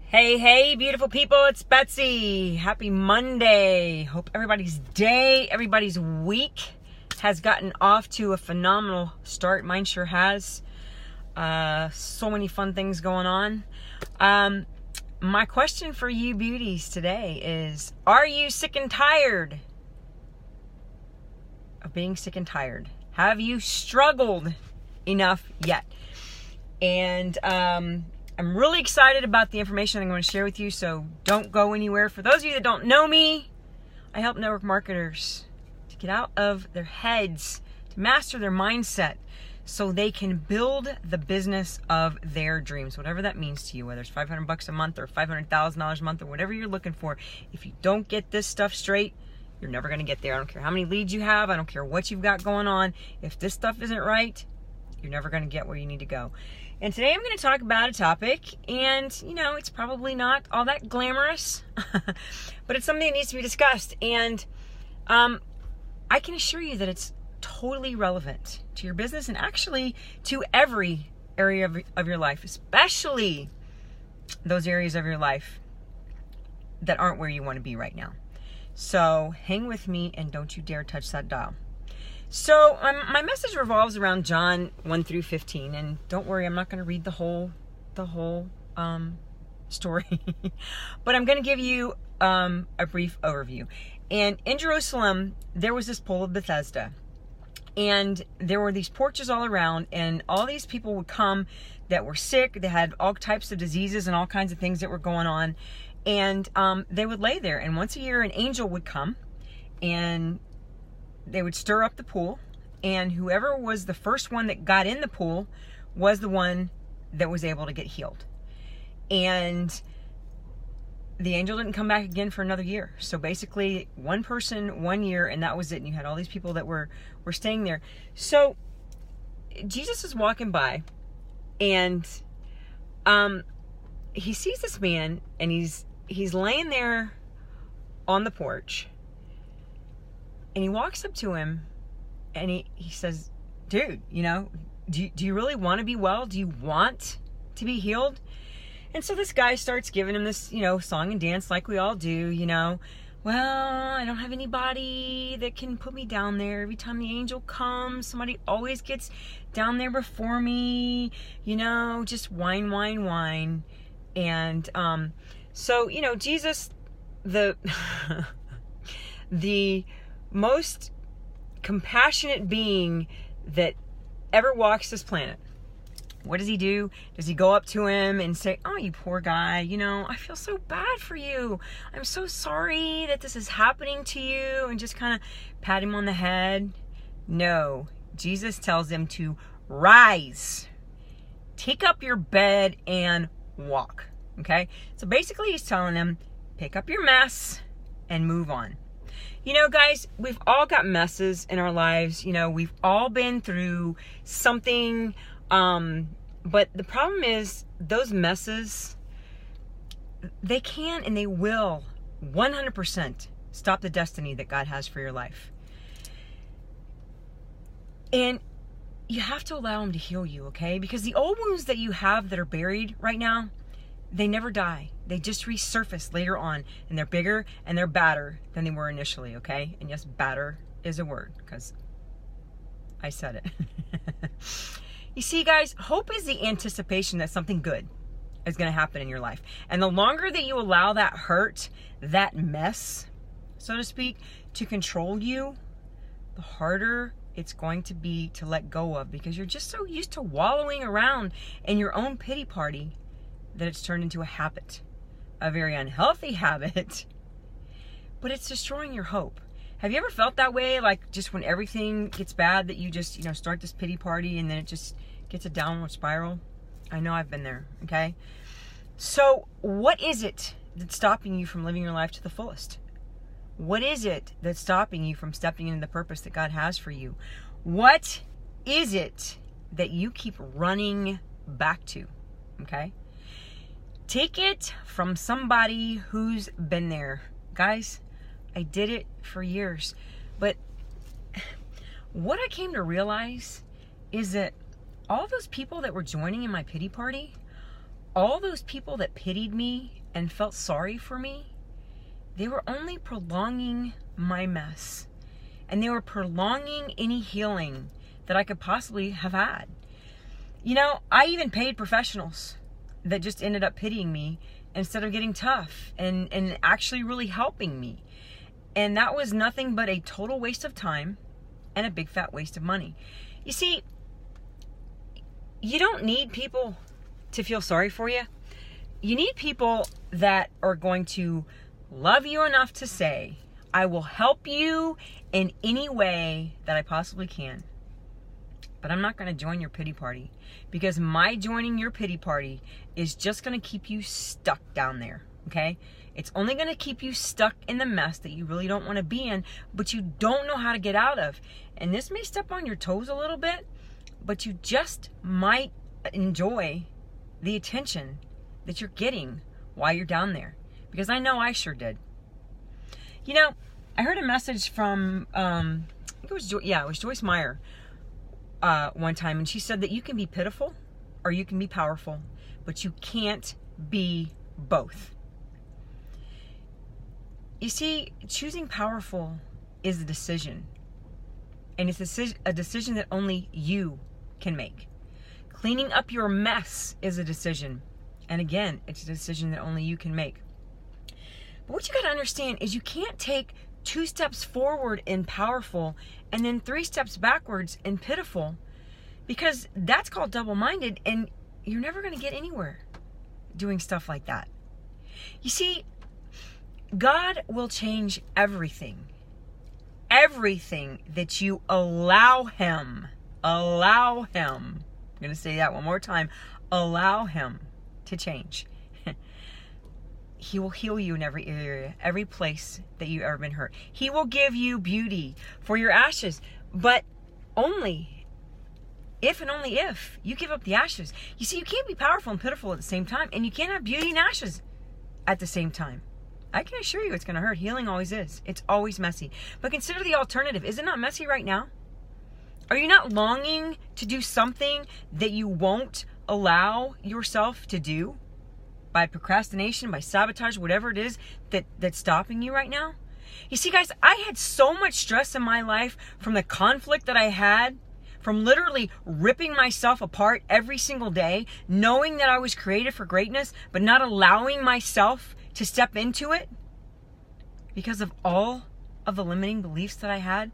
Hey, hey, beautiful people, it's Betsy. Happy Monday. Hope everybody's day, everybody's week has gotten off to a phenomenal start. Mine sure has. So many fun things going on. My question for you beauties today is, are you sick and tired of being sick and tired? Have you struggled enough yet? And I'm really excited about the information I'm going to share with you, so don't go anywhere. For those of you that don't know me, I help network marketers to get out of their heads, to master their mindset, so they can build the business of their dreams, whatever that means to you, whether it's $500 a month or $500,000 a month or whatever you're looking for. If you don't get this stuff straight, you're never going to get there. I don't care how many leads you have. I don't care what you've got going on. If this stuff isn't right, you're never going to get where you need to go. And today I'm going to talk about a topic, and it's probably not all that glamorous, but it's something that needs to be discussed. And I can assure you that it's totally relevant to your business and actually to every area of your life, especially those areas of your life that aren't where you want to be right now. So hang with me and don't you dare touch that dial. So my message revolves around John 1 through 15, and don't worry, I'm not going to read the whole story, but I'm going to give you a brief overview. And in Jerusalem, there was this pool of Bethesda, and there were these porches all around, and all these people would come that were sick. They had all types of diseases and all kinds of things that were going on, and they would lay there. And once a year, an angel would come, and they would stir up the pool, and whoever was the first one that got in the pool was the one that was able to get healed. And the angel didn't come back again for another year. So basically, one person, 1 year, and that was it. And you had all these people that were staying there. So Jesus is walking by, and he sees this man, and he's laying there on the porch. And he walks up to him, and he says, dude, do you really want to be well? Do you want to be healed? And so this guy starts giving him this, song and dance like we all do, well, I don't have anybody that can put me down there. Every time the angel comes, somebody always gets down there before me, just whine. And so, Jesus, the most compassionate being that ever walks this planet. What does he do? Does he go up to him and say, oh, you poor guy, I feel so bad for you. I'm so sorry that this is happening to you, and just kind of pat him on the head? No. Jesus tells him to rise, take up your bed, and walk. Okay? So basically he's telling him, pick up your mess and move on. Guys, we've all got messes in our lives. We've all been through something. But the problem is, those messes, they can and they will 100% stop the destiny that God has for your life. And you have to allow him to heal you, okay? Because the old wounds that you have that are buried right now, they never die. They just resurface later on, and they're bigger and they're badder than they were initially, okay? And yes, badder is a word, because I said it. You see, guys, hope is the anticipation that something good is going to happen in your life. And the longer that you allow that hurt, that mess, so to speak, to control you, the harder it's going to be to let go of, because you're just so used to wallowing around in your own pity party that it's turned into a habit, a very unhealthy habit, but it's destroying your hope. Have you ever felt that way? Like, just when everything gets bad, that you just, start this pity party, and then it just gets a downward spiral? I know I've been there, okay? So what is it that's stopping you from living your life to the fullest? What is it that's stopping you from stepping into the purpose that God has for you? What is it that you keep running back to, okay? Take it from somebody who's been there. Guys, I did it for years. But what I came to realize is that all those people that were joining in my pity party, all those people that pitied me and felt sorry for me, they were only prolonging my mess. And they were prolonging any healing that I could possibly have had. You know, I even paid professionals that just ended up pitying me instead of getting tough and actually really helping me. And that was nothing but a total waste of time and a big fat waste of money. You see, you don't need people to feel sorry for you. You need people that are going to love you enough to say, I will help you in any way that I possibly can. But I'm not going to join your pity party, because my joining your pity party is just going to keep you stuck down there, okay? It's only going to keep you stuck in the mess that you really don't want to be in, but you don't know how to get out of. And this may step on your toes a little bit, but you just might enjoy the attention that you're getting while you're down there, because I know I sure did. You know, I heard a message from, I think it was Joyce Meyer one time, and she said that you can be pitiful or you can be powerful, but you can't be both. You see, choosing powerful is a decision, and it's a decision that only you can make. Cleaning up your mess is a decision, and again, it's a decision that only you can make. But what you got to understand is you can't take 2 steps forward in powerful and then 3 steps backwards in pitiful, because that's called double-minded, and you're never going to get anywhere doing stuff like that. You see, God will change everything that you allow Him. I'm going to say that one more time. Allow Him to change. He will heal you in every area, every place that you've ever been hurt. He will give you beauty for your ashes, but only if and only if you give up the ashes. You see, you can't be powerful and pitiful at the same time, and you can't have beauty and ashes at the same time. I can assure you it's going to hurt. Healing always is. It's always messy. But consider the alternative. Is it not messy right now? Are you not longing to do something that you won't allow yourself to do? By procrastination, by sabotage, whatever it is that's stopping you right now? You see, guys, I had so much stress in my life from the conflict that I had, from literally ripping myself apart every single day, knowing that I was created for greatness, but not allowing myself to step into it because of all of the limiting beliefs that I had,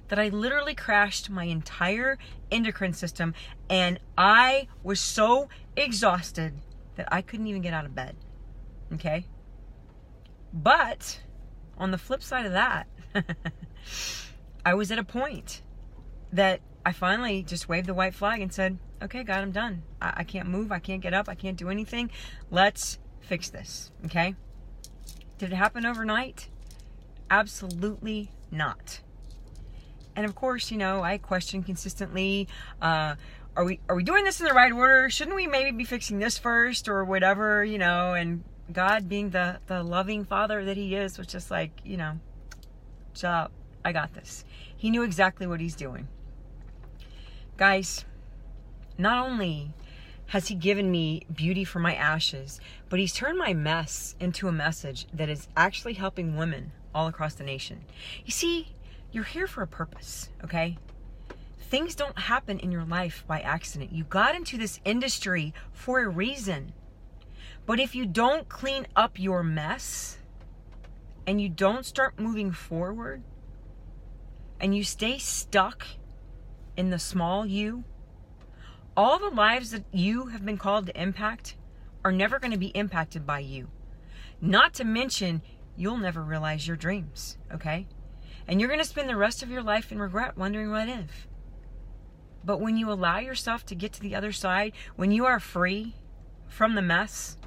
that I literally crashed my entire endocrine system, and I was so exhausted that I couldn't even get out of bed. Okay? But on the flip side of that, I was at a point that I finally just waved the white flag and said, okay, God, I'm done. I can't move. I can't get up. I can't do anything. Let's fix this. Okay? Did it happen overnight? Absolutely not. And of course, you know, I question consistently, are we doing this in the right order? Shouldn't we maybe be fixing this first or whatever, you know? And God, being the loving Father that He is, was just like, you know, shut up. I got this. He knew exactly what He's doing. Guys, not only has He given me beauty for my ashes, but He's turned my mess into a message that is actually helping women all across the nation. You see, you're here for a purpose, okay? Things don't happen in your life by accident. You got into this industry for a reason. But if you don't clean up your mess and you don't start moving forward and you stay stuck in the small you, all the lives that you have been called to impact are never going to be impacted by you. Not to mention, you'll never realize your dreams, okay? And you're going to spend the rest of your life in regret, wondering what if. But when you allow yourself to get to the other side, when you are free from the mess,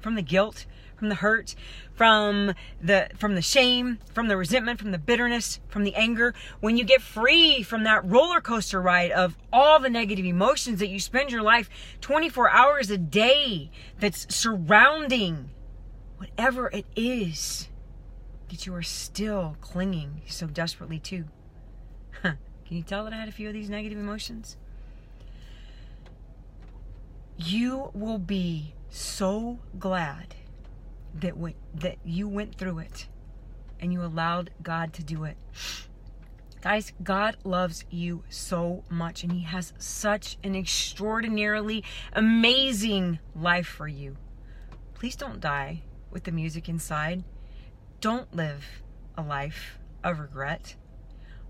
from the guilt, from the hurt, from the shame, from the resentment, from the bitterness, from the anger, when you get free from that roller coaster ride of all the negative emotions that you spend your life 24 hours a day that's surrounding whatever it is that you are still clinging so desperately to. Can you tell that I had a few of these negative emotions? You will be so glad that you went through it and you allowed God to do it. Guys, God loves you so much, and He has such an extraordinarily amazing life for you. Please don't die with the music inside. Don't live a life of regret.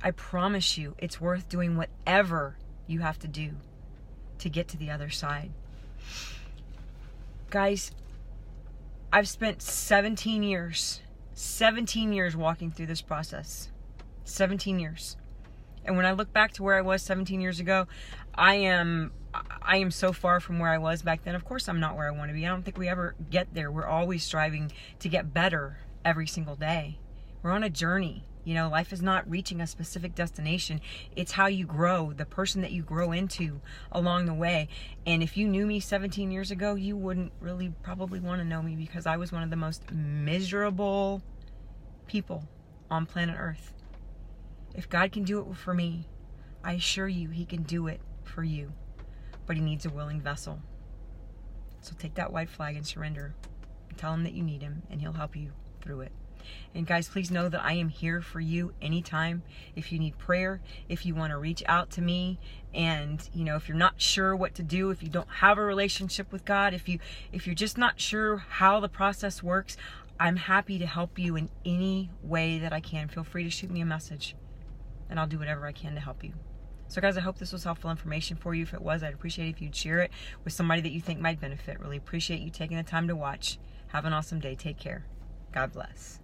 I promise you, it's worth doing whatever you have to do to get to the other side. Guys, I've spent 17 years walking through this process. 17 years. And when I look back to where I was 17 years ago, I am so far from where I was back then. Of course, I'm not where I want to be. I don't think we ever get there. We're always striving to get better every single day. We're on a journey. You know, life is not reaching a specific destination. It's how you grow, the person that you grow into along the way. And if you knew me 17 years ago, you wouldn't really probably want to know me, because I was one of the most miserable people on planet Earth. If God can do it for me, I assure you He can do it for you. But He needs a willing vessel. So take that white flag and surrender. Tell Him that you need Him, and He'll help you through it. And guys, please know that I am here for you anytime. If you need prayer, if you want to reach out to me, and you know, if you're not sure what to do, if you don't have a relationship with God, if you're just not sure how the process works, I'm happy to help you in any way that I can. Feel free to shoot me a message, and I'll do whatever I can to help you. So guys, I hope this was helpful information for you. If it was, I'd appreciate it if you'd share it with somebody that you think might benefit. Really appreciate you taking the time to watch. Have an awesome day. Take care. God bless.